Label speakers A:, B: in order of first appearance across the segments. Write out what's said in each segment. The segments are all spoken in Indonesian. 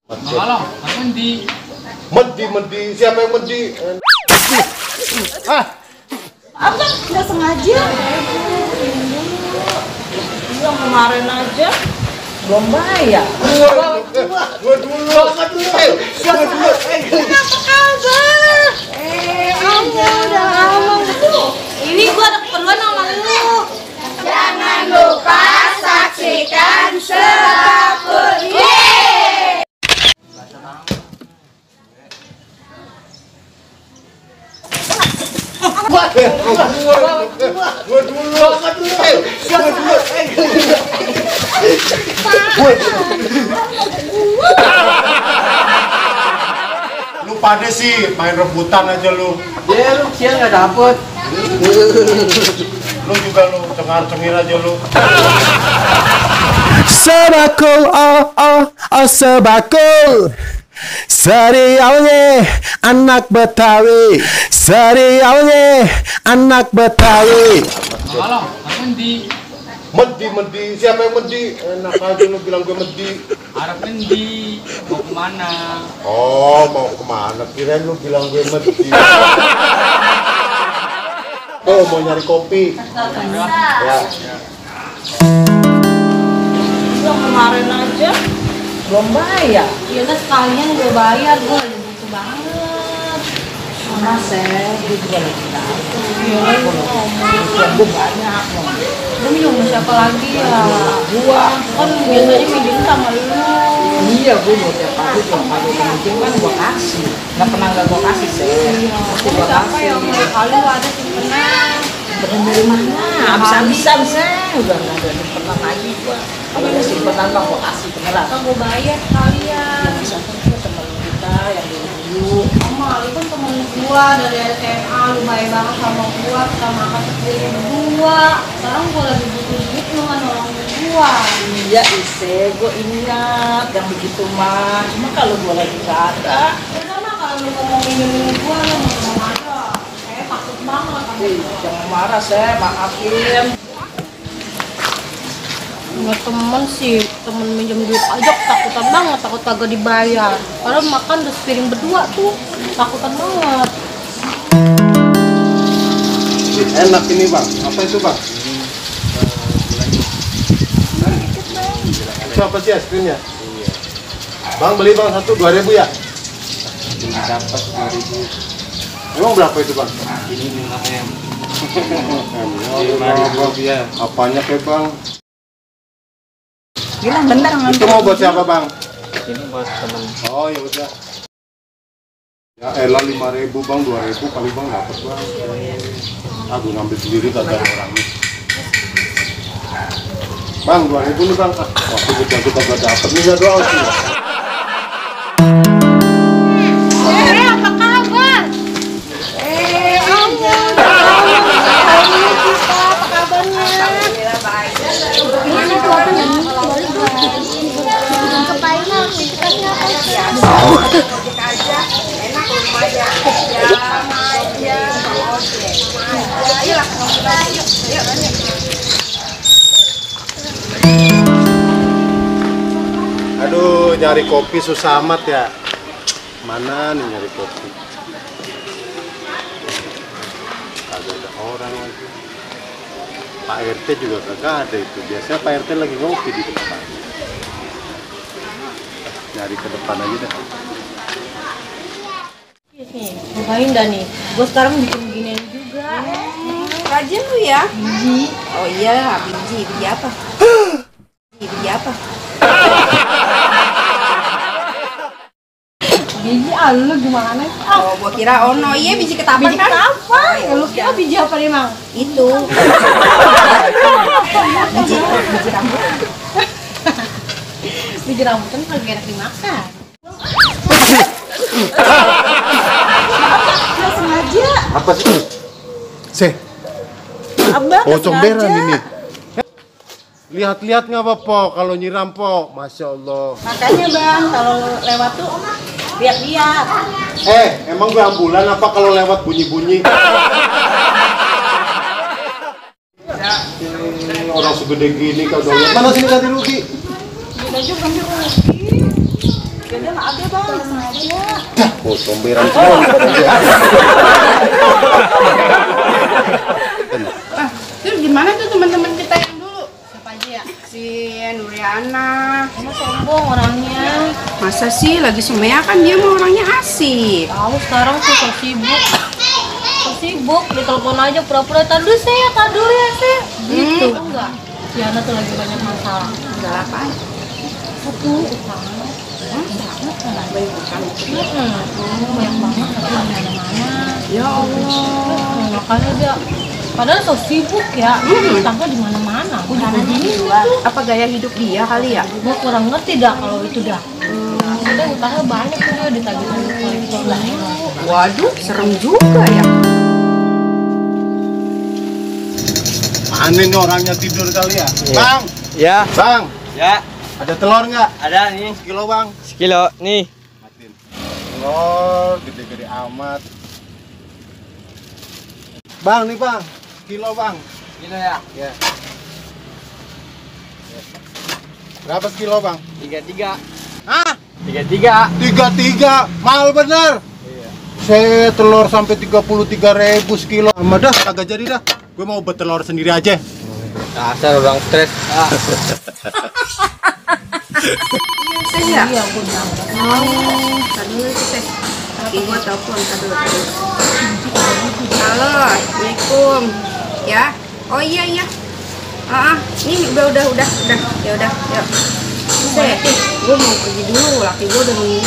A: Malam, mandi.
B: Mandi, siapa yang mandi?
C: Abang nggak sengaja. Yang kemarin aja belum bayar.
B: Gua dulu.
C: Apa kabar? Udah lama. Ini gua ada keperluan sama lu. Jangan lupa saksikan Sekapur.
B: Gua dulu. Lu pada sih main rebutan aja lu.
A: Ya lu siang nggak dapet.
B: Lu juga lu cengar-cengir aja lu.
D: Sebakul, sebakul. Serialnya anak Betawi, serialnya anak Betawi.
A: Malam, mandi.
B: Mandi, siapa yang mandi? Enak aja lu bilang gue mandi.
A: Arab mandi. Mau kemana?
B: Oh, mau kemana? Kirain lu bilang gue mandi. Oh, mau nyari kopi. Ya.
C: Yang kemarin aja belum bayar. Iya kan sekalian gue bayar, gue lagi butuh banget. Sama saya, gue juga lagi dapet. Iya, gue banyak. Gue minum sama siapa lagi ya? Gua kan biasanya minum sama lu.
E: Iya, gue mau tiap hari mungkin kan gue kasih, nggak pernah nggak gue kasih sih.
C: Ini siapa yang kali lu ada simpenan?
E: Bener dari mana? Habis-habisan sih, udah nggak ada simpenan lagi gue. Kalau ada simpenan bang gue kasih beneran.
C: Kan gue bayar sekalian.
E: Bisa tuh teman kita yang dulu.
C: Sama lu kan temen gua dari SMA, lu baik banget sama gua, kita makan sendiri berdua. Sekarang gua lagi butuh duit, lu kan nolong gua.
E: Iya ise, gue ingat yang begitu mah. Cuma kalau gue lagi nggak ada.
C: Ya sama kalau lu ngomong minum gua, lu ngomong ada. Saya takut banget sama gua.
E: Jangan marah saya, maafin.
C: Nggak temen sih, temen minjem duit aja takutan banget, takut kagak dibayar. Padahal makan udah sepiring berdua tuh, takutan banget.
B: Enak ini bang. Apa itu bang? Itu apa sih es krimnya? Iya. Bang beli bang satu 2.000 ya?
A: Ini dapat 2000.
B: Emang berapa itu bang?
A: Ini 5M.
B: Ya. Apanya ke bang?
E: Bilang bentar ngambil.
B: Itu mau buat siapa bang?
A: Ini buat temen.
B: Oh ya udah. Ya elah 5.000 bang, 2.000 kali bang dapat bang. Aku ngambil sendiri kagak ada orangnya. Bang 2.000 nih bang. Waktu kita kagak dapat nih ya doang sih.
C: Apa kabar? Apa kabarnya?
E: Alhamdulillah baik.
C: Gimana keluarnya? Kepaingan,
E: Ojek aja, enak lumayan. Ya sama aja. Ojek. Ayolah, yuk.
B: Aduh nyari kopi susah amat ya. Mana nih nyari kopi? Kagak ada orang lagi. Pak RT juga kagak ada itu. Biasanya Pak RT lagi ngopi di depan. Nyari ke depan aja dah.
C: nih, cobain dah nih. Gue sekarang bikin beginian juga.
E: Rajin lu ya?
C: Biji.
E: Oh iya, biji apa? Biji apa?
C: Biji lu gimana?
E: Oh, gua kira ono. Iya, biji ketapang
C: Biji
E: kan?
C: apa?
E: Oh, ya
C: Lu
E: udah.
C: kira biji apa nih, Mang?
E: Itu. Biji rambut.
C: Biji rambutan paling enak dimakan. Nggak sengaja.
B: Apa sih? Seh,
C: Abang nggak
B: comberan
C: sengaja.
B: ini. Lihat-lihat nggak apa-apa kalau nyiram po, masya Allah.
C: Makanya bang, kalau lewat tuh lihat-lihat.
B: Emang gue ambulan apa kalau lewat bunyi-bunyi? Orang segede gini kagak lihat. Mana sini ganti rugi?
C: Udah juga ambil rugi. Ya dia nggak ada bang, sengaja.
B: Oh, somberan semua.
E: Terus gimana tuh teman-teman kita yang dulu? Siapa aja ya? Si Nuriana.
C: Kamu sombong orangnya.
E: Masa sih lagi semea kan dia mau orangnya asik.
C: Tahu sekarang sih so sibuk. So sibuk, ditelepon aja pura-pura tadi saya, tadi ya saya. Gitu enggak? Yana tuh lagi banyak masalah.
E: Enggak apa?
C: Satu utang. Banyak banget tapi mana-mana.
E: Ya Allah.
C: Makanya dia padahal so sibuk ya, utangnya di mana-mana. Aku juga gini
E: Apa gaya hidup dia kali ya?
C: gue kurang ngerti dah kalau itu dah. Maksudnya utangnya banyak tuh dia ditagih-tagih kolektor lain.
E: Waduh, serem juga ya.
B: Mana nih orangnya tidur kali ya?
A: Iya.
B: Bang,
A: Ya,
B: bang,
A: ya,
B: ada telur nggak?
A: ada nih.
B: Sekilo bang.
A: Sekilo nih.
B: Matiin. Telur gede-gede amat. Bang nih bang, kilo bang.
A: Kilo ya.
B: Ya. Berapa sekilo bang?
A: 33.
B: Hah?
A: 33.
B: 33, mahal bener.
A: Iya.
B: Saya telur sampai 33.000 sekilo. Sama dah, kagak jadi dah. Gue mau bertelur sendiri aja.
A: Dasar orang stres. Ah.
E: Iya.
C: Iya, gue bilang.
E: Tadi dulu sih teh. Tapi gua telepon tadi dulu. Halo, Assalamualaikum. Ya. Oh iya iya. Ini udah. Ya udah, yuk. Teh, gua mau pergi dulu. Laki gua udah nungguin.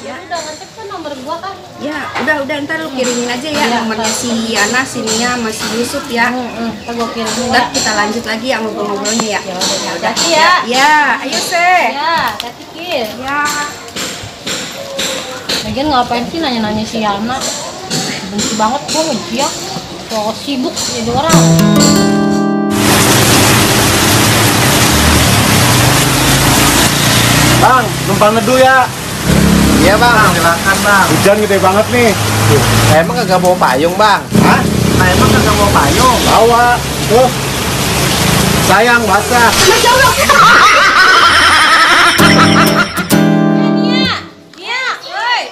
C: Ya udah ngecek kan nomor gua kan.
E: Ya, udah ntar lu kirimin aja ya nomornya si Yana, si Nia, sama si Yusuf ya.
C: Ntar gua kirimin
E: Ntar
C: ya.
E: kita lanjut lagi ya ngobrol-ngobrolnya ya.
C: Ya udah, hati ya.
E: Ya, ayo Seh.
C: Ya, hati Kir.
E: Ya.
C: Lagian ngapain sih nanya-nanya si Yana? Benci banget gua sama dia. So sibuk jadi orang.
B: Bang, numpang neduh ya.
A: Iya bang, silakan bang.
B: Hujan gede banget nih.
A: Saya emang kagak bawa payung bang.
B: Hah?
A: Saya emang kagak bawa payung.
B: Bawa. Tuh. Sayang basah.
C: Nia, woi.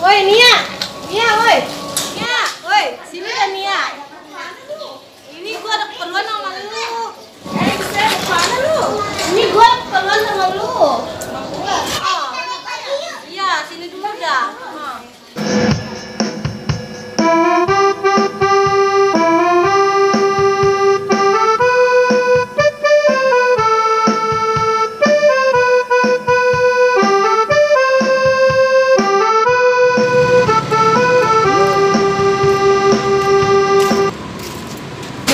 C: Woi Nia, woi. Nia, woi. Sini kan Nia. Ini gua ada keperluan sama lu. Mana lu? Ini gua ada keperluan sama lu. Oh. Iya, sini dulu dah.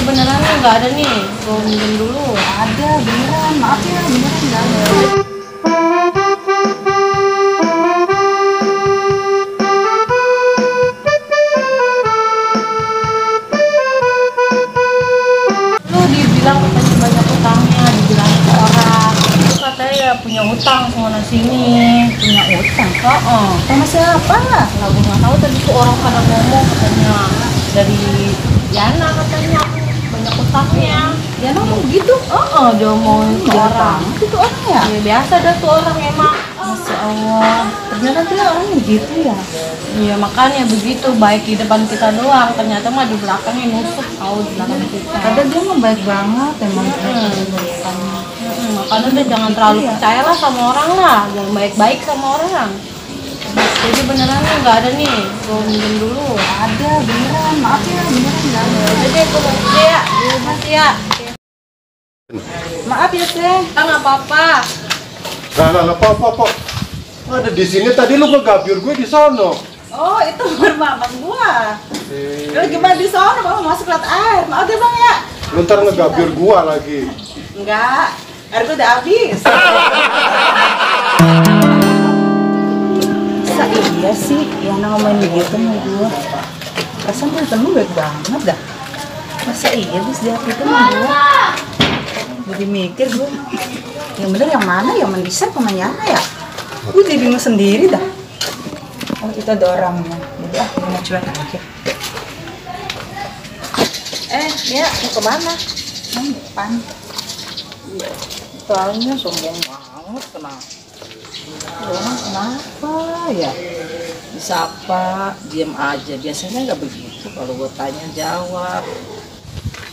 C: Beneran nih nggak ada nih, gue minjem dulu.
E: Ada, beneran. Maaf ya, beneran enggak ada.
C: Lu dibilang katanya banyak utangnya, dibilang ke orang. Lu katanya ya punya utang sana sini.
E: Punya utang.
C: Oh,
E: Sama siapa?
C: lah gue nggak tahu tadi tuh orang pada ngomong katanya dari Yana katanya banyak utangnya.
E: Dia ngomong gitu.
C: Dia mau ke orang.
E: Itu orang ya?
C: Ya, biasa dah tuh orang emang.
E: Masya Allah. Ternyata dia orangnya gitu ya.
C: Iya makanya begitu, baik di depan kita doang, ternyata mah di belakangnya nusuk tahu di belakang kita.
E: Kadang dia mah baik banget emang.
C: Makanya udah jangan terlalu percayalah sama orang lah, jangan baik-baik sama orang. Jadi beneran nih nggak ada nih, gue minjem dulu.
E: Ada, beneran. Maaf ya, beneran enggak ada.
C: Udah deh, gue mau kerja ya, makasih ya.
E: Maaf ya, Teh.
C: Nggak apa-apa.
B: Nah, apa. Ada di sini tadi lu ngegabyur gue di sono.
E: Oh, itu rumah abang gua. Lu gimana di sana, Bang? Masuk lihat air. Maaf ya, Bang ya.
B: Lu ntar ngegabyur gua lagi.
E: Enggak. Air gua udah habis. Masa iya sih yang ngomongin begitu sama gua? Perasaan dia temen baik banget dah. Masa iya bis dia itu sama gua? Jadi mikir gua. Yang bener yang mana? Yang Mendisa apa Yana ya? Gua jadi bingung sendiri dah. Oh, itu ada orangnya. Jadi gua mau cuek aja. Ya, mau kemana? Depan. Soalnya sombong banget, kenapa?
C: Orang kenapa ya? Disapa, diam aja. Biasanya nggak begitu. Kalau gue tanya jawab.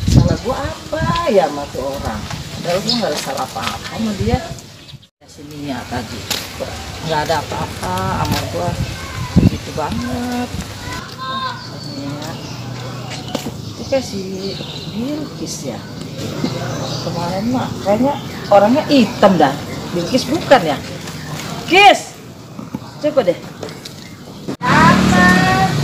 C: Salah gue apa ya sama tuh orang? Padahal gue nggak ada salah apa-apa sama dia. Sininya tadi nggak ada apa-apa sama gue. Gitu banget. Ya. Itu kayak si Bilkis ya. Kemarin mah kayaknya orangnya hitam dah. Bilkis bukan ya? Kis, coba deh.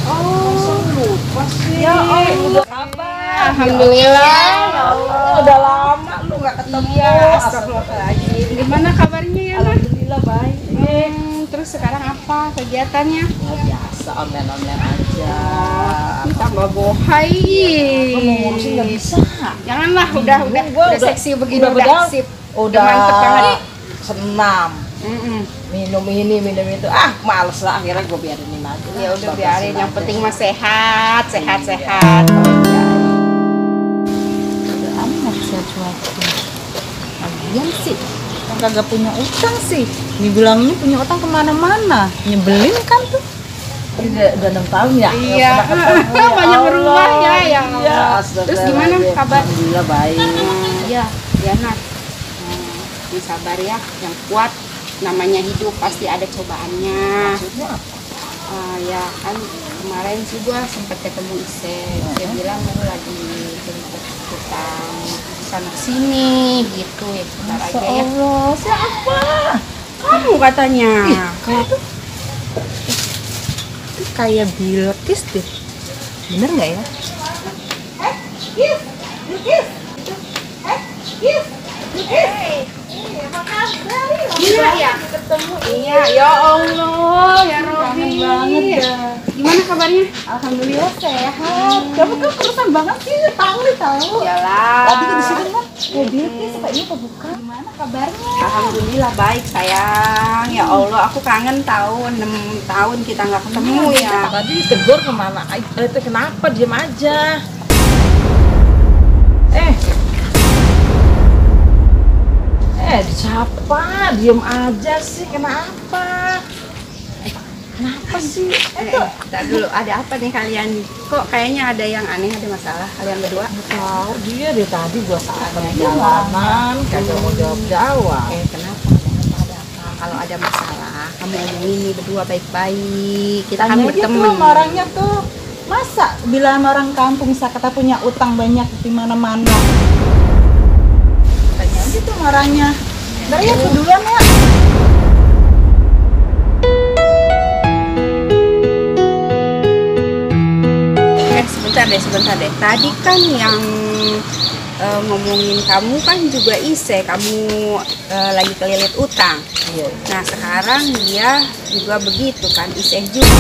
C: Oh, lupa sih. Ya udah kabar.
F: Alhamdulillah.
C: Ya Allah, udah lama lu nggak ketemu.
F: Iya, astagfirullahaladzim. Gimana kabarnya ya, Nak?
C: Alhamdulillah baik.
F: Terus sekarang apa kegiatannya?
C: Ya biasa online aja.
F: Tambah bohai.
C: Aku mau ngurusin nggak bisa.
F: Janganlah, udah seksi begini,
C: udah beda.
F: sip.
C: Udah
F: mantep banget.
C: senam. Minum ini, minum itu. Ah, males lah. Akhirnya gue biarinin aja.
F: Ya udah
C: Batasin
F: biarin, yang
C: aja.
F: penting mah sehat.
E: Udah amat saya cuaca. Lagian sih, yang kagak punya utang sih. Dibilangnya punya utang kemana-mana. Nyebelin kan tuh.
C: Udah 6 tahun ya?
F: Iya.
C: Nggak pernah ketemu, ya
F: Banyak
C: Allah.
F: berubah ya, ya
C: Iya,
F: Allah. Terus gimana kabar?
C: Alhamdulillah baik.
F: Ya, Nak. Yang sabar ya, yang kuat. Namanya hidup pasti ada cobaannya.
C: Maksudnya apa?
F: Ya kan kemarin sih gua sempat ketemu Ise. Dia bilang lu lagi jemput utang sana sini gitu ya, sebentar aja ya.
C: Allah, siapa?
F: Kamu katanya.
E: Kayak tuh. Itu kayak Bilkis deh. Bener nggak ya?
F: Iya ya, ketemu. Iya, ya Allah, ya Robi. Gimana kabarnya?
E: Alhamdulillah sehat. Kamu kan kerusan banget sih, tahu.
F: Yalah.
E: Tadi kan di sini kan kayak Bilkis, apa ini apa bukan? Gimana kabarnya?
F: Alhamdulillah baik sayang. Ya Allah, aku kangen tahu 6 tahun kita nggak ketemu ya.
C: Tadi tegur kemana? Itu kenapa? Diam aja. Siapa? Diam aja sih. Kenapa? Kenapa sih?
F: Ntar dulu, ada apa nih kalian? Kok kayaknya ada yang aneh, ada masalah kalian berdua?
C: Tahu dia dari tadi gua tanya jalanan, kagak mau jawab.
F: Kenapa? Ada apa? Kalau ada masalah, kamu ngomongin nih berdua baik-baik. Kita kan
E: Tanya aja
F: berteman.
E: tuh sama orangnya tuh. Masa bilang orang kampung kata punya utang banyak di mana-mana. Tanya aja tuh sama orangnya. Ntar ya aku duluan ya.
F: Sebentar deh. Tadi kan yang ngomongin kamu kan juga Ise, kamu lagi kelilit utang.
C: Iya.
F: Nah sekarang dia juga begitu kan, Ise juga.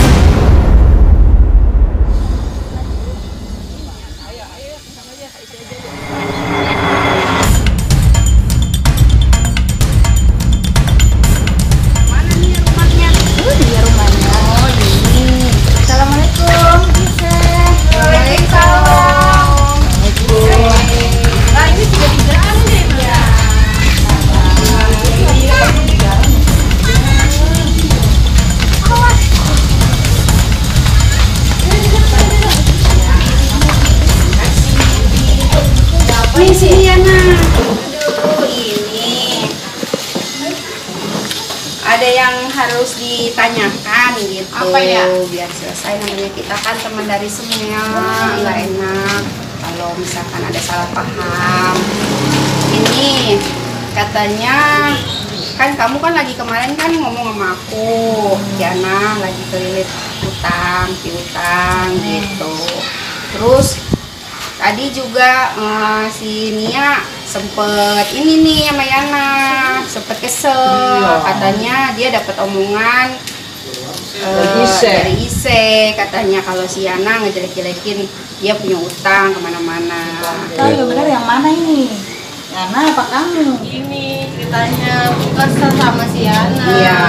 F: Mana nih rumahnya?
E: Dia rumahnya.
F: Oh ini.
E: Assalamualaikum, Ise.
F: Waalaikumsalam.
E: Nah, ini sudah di jalan nih, ya.
F: Nih sini ya Nak. Aduh ini ada yang harus ditanyakan gitu.
E: Apa ya?
F: Biar selesai, namanya kita kan teman dari semua, nggak enak kalau misalkan ada salah paham. Ini katanya kan kamu kan lagi kemarin kan ngomong sama aku, Jana lagi kelilit utang, piutang gitu. Terus tadi juga si Nia sempet ini nih sama Yana, sempet kesel. Katanya dia dapat omongan dari Ise, katanya kalau si Yana ngejelek-jelekin dia punya utang kemana-mana.
E: Tahu yang benar yang mana ini? Yana apa kamu?
C: Ini ceritanya kesel sama si Yana.
F: Iya.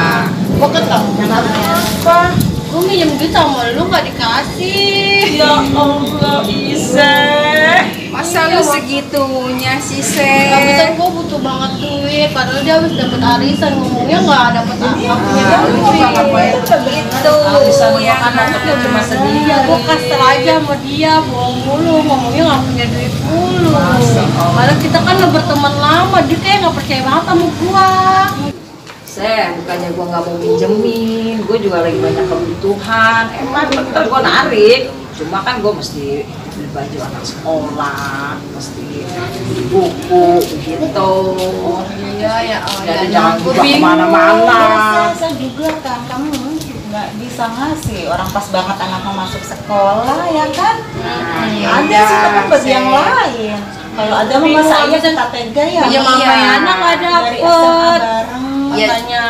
C: Kok ketemu apa? Gue minjem duit sama lu gak dikasih. Ya Allah, Ise.
F: Masa lu segitunya sih,
C: Tapi
F: Se?
C: kan gue butuh banget duit, padahal dia habis dapet arisan, ngomongnya nggak dapet apa-apa.
F: Gitu.
C: Arisan
F: Ya
C: makanan
F: kan?
C: tuh cuma sedih. Iya, gue kasih aja sama dia, bohong mulu, ngomongnya nggak punya duit mulu. Padahal kita kan udah berteman lama, dia kayak nggak percaya banget sama gua.
E: Bukannya gue nggak mau minjemin, gue juga lagi banyak kebutuhan. Emang bentar gue narik, cuma kan gue mesti beli baju anak sekolah, mesti beli buku gitu.
C: Iya ya,
E: Jadi jangan juga kemana-mana.
G: Saya juga kan, kamu nggak bisa ngasih orang pas banget anak mau masuk sekolah ya kan? Ada sih tapi bagi yang lain. Kalau ada mah masa iya kita tega ya.
C: Pinjam sama Yana nggak
G: Dari SMA
C: dapet.
G: bareng.
C: Makanya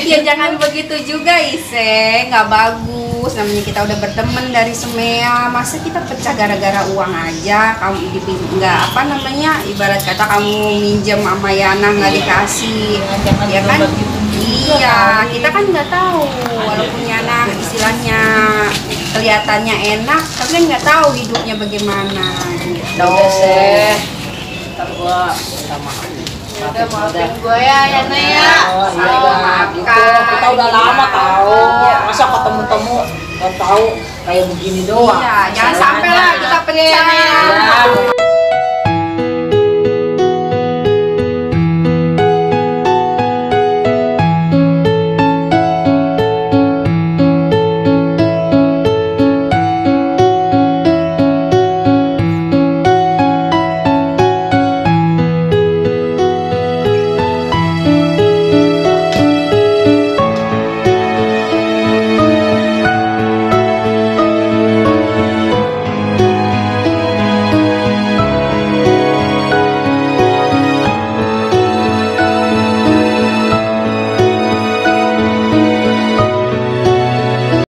F: Ya jangan begitu juga, Ise. Nggak bagus. Namanya kita udah berteman dari semea. Masa kita pecah gara-gara uang aja? Kamu nggak apa namanya? Ibarat kata kamu minjem sama Yana nggak dikasih,
G: Jangan
F: ya kan?
G: begitu juga,
F: Iya,
G: kali.
F: kita kan nggak tahu. Walaupun Yana istilahnya kelihatannya enak, tapi kan nggak tahu hidupnya bagaimana. Gitu.
E: Ntar gue minta maaf.
C: udah maafin gue ya, Yana ya.
E: Oh iya,
F: Maafkan.
E: gitu. Kita udah lama tahu.
F: Iya.
E: Masa ketemu-temu nggak tahu kayak begini doang.
F: Iya, jangan sampai lah kita pecah.
E: Iya.